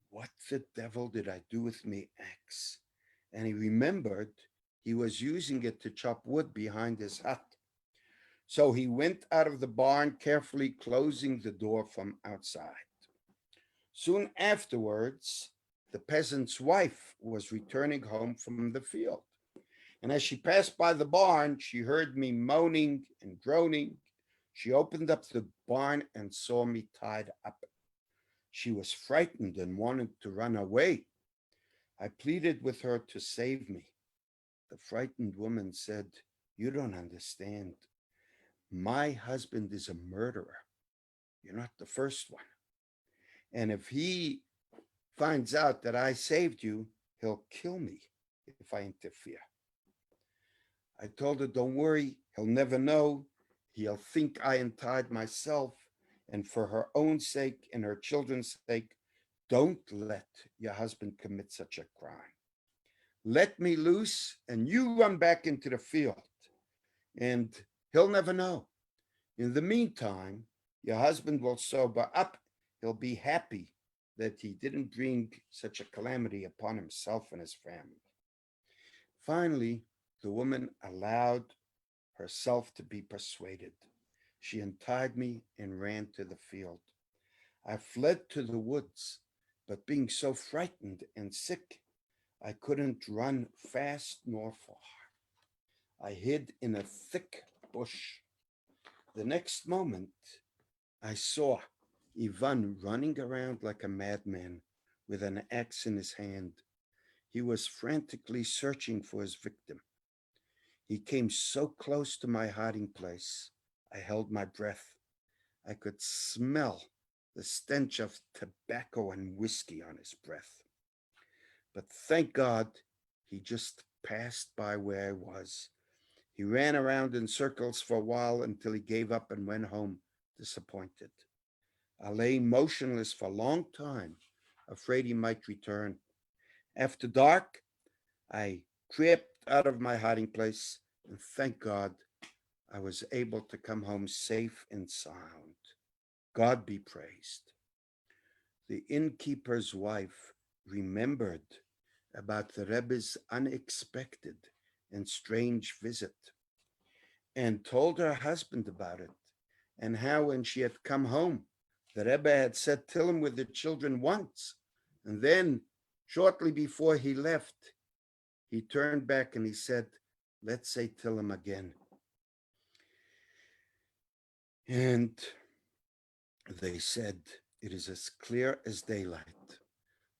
what the devil did I do with me axe? And he remembered he was using it to chop wood behind his hut. So he went out of the barn, carefully closing the door from outside. Soon afterwards, the peasant's wife was returning home from the field. And as she passed by the barn, she heard me moaning and groaning. She opened up the barn and saw me tied up. She was frightened and wanted to run away. I pleaded with her to save me. The frightened woman said, you don't understand. My husband is a murderer. You're not the first one. And if he finds out that I saved you, he'll kill me if I interfere. I told her, don't worry, he'll never know. He'll think I untied myself. And for her own sake and her children's sake, don't let your husband commit such a crime. Let me loose and you run back into the field and he'll never know. In the meantime, your husband will sober up. He'll be happy that he didn't bring such a calamity upon himself and his family. Finally, the woman allowed herself to be persuaded. She untied me and ran to the field. I fled to the woods, but being so frightened and sick, I couldn't run fast nor far. I hid in a thick bush. The next moment, I saw Ivan running around like a madman with an axe in his hand. He was frantically searching for his victim. He came so close to my hiding place, I held my breath. I could smell the stench of tobacco and whiskey on his breath. But thank God, he just passed by where I was. He ran around in circles for a while until he gave up and went home disappointed. I lay motionless for a long time, afraid he might return. After dark, I crept out of my hiding place, and thank God, I was able to come home safe and sound. God be praised. The innkeeper's wife remembered about the Rebbe's unexpected and strange visit and told her husband about it, and how when she had come home, the Rebbe had said Tillim with the children once, and then shortly before he left, he turned back and he said, let's say Tillim again. And they said, it is as clear as daylight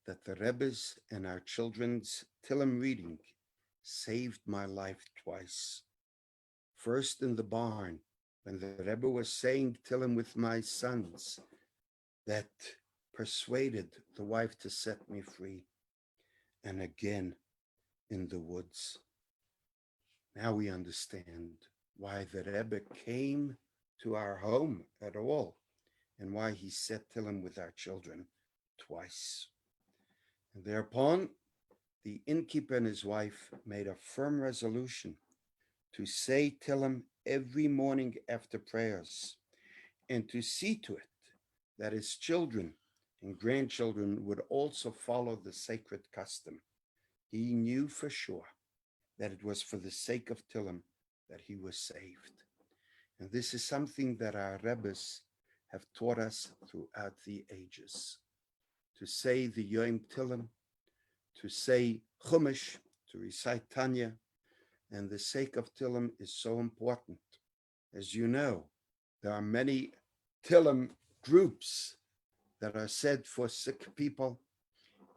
that the Rebbe's and our children's Tillim reading saved my life twice. First in the barn, when the Rebbe was saying Tillim with my sons, that persuaded the wife to set me free. And again in the woods. Now we understand why the Rebbe came to our home at all and why he said Tillim with our children twice. And thereupon, the innkeeper and his wife made a firm resolution to say Tillim every morning after prayers and to see to it that his children and grandchildren would also follow the sacred custom. He knew for sure that it was for the sake of Tillim that he was saved. And this is something that our Rebbes have taught us throughout the ages. To say the Yom Tillim, to say Chumash, to recite Tanya, and the sake of Tillim is so important. As you know, there are many Tillim groups that are said for sick people,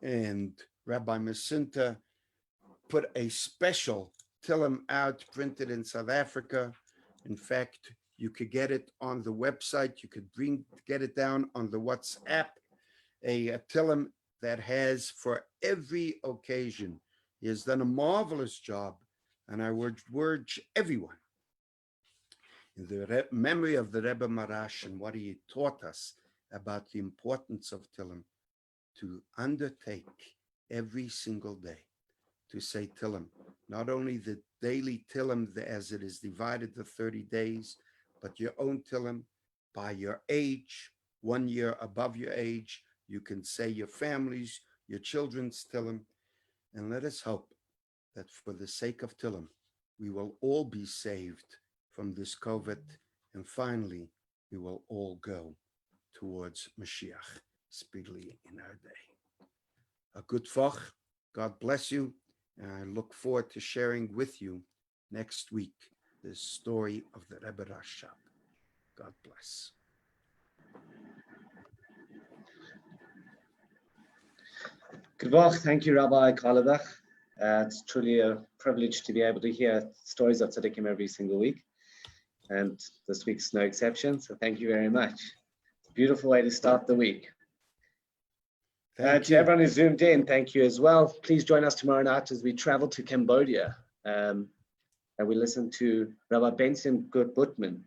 and Rabbi Masinta put a special Tillim out printed in South Africa. In fact, you could get it on the website. You could get it down on the WhatsApp, a Tillim that has for every occasion. He has done a marvelous job, and I would urge everyone, in the memory of the Rebbe Maharash and what he taught us about the importance of Tillim, to undertake every single day to say Tillim, not only the daily Tillim as it is divided to 30 days, but your own Tillim by your age, 1 year above your age. You can say your family's, your children's Tillim, and let us hope that for the sake of Tillim, we will all be saved from this COVID, and finally, we will all go towards Mashiach speedily in our day. A good Vach, God bless you, and I look forward to sharing with you next week the story of the Rebbe Rashab. God bless. Good morning. Thank you, Rabbi Carlebach. It's truly a privilege to be able to hear stories of tzaddikim every single week, and this week's no exception. So thank you very much. It's a beautiful way to start the week. To everyone who zoomed in, thank you as well. Please join us tomorrow night as we travel to Cambodia, and we listen to Rabbi Benson Gutbutman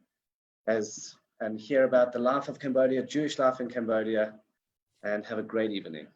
and hear about the life of Cambodia, Jewish life in Cambodia, and have a great evening.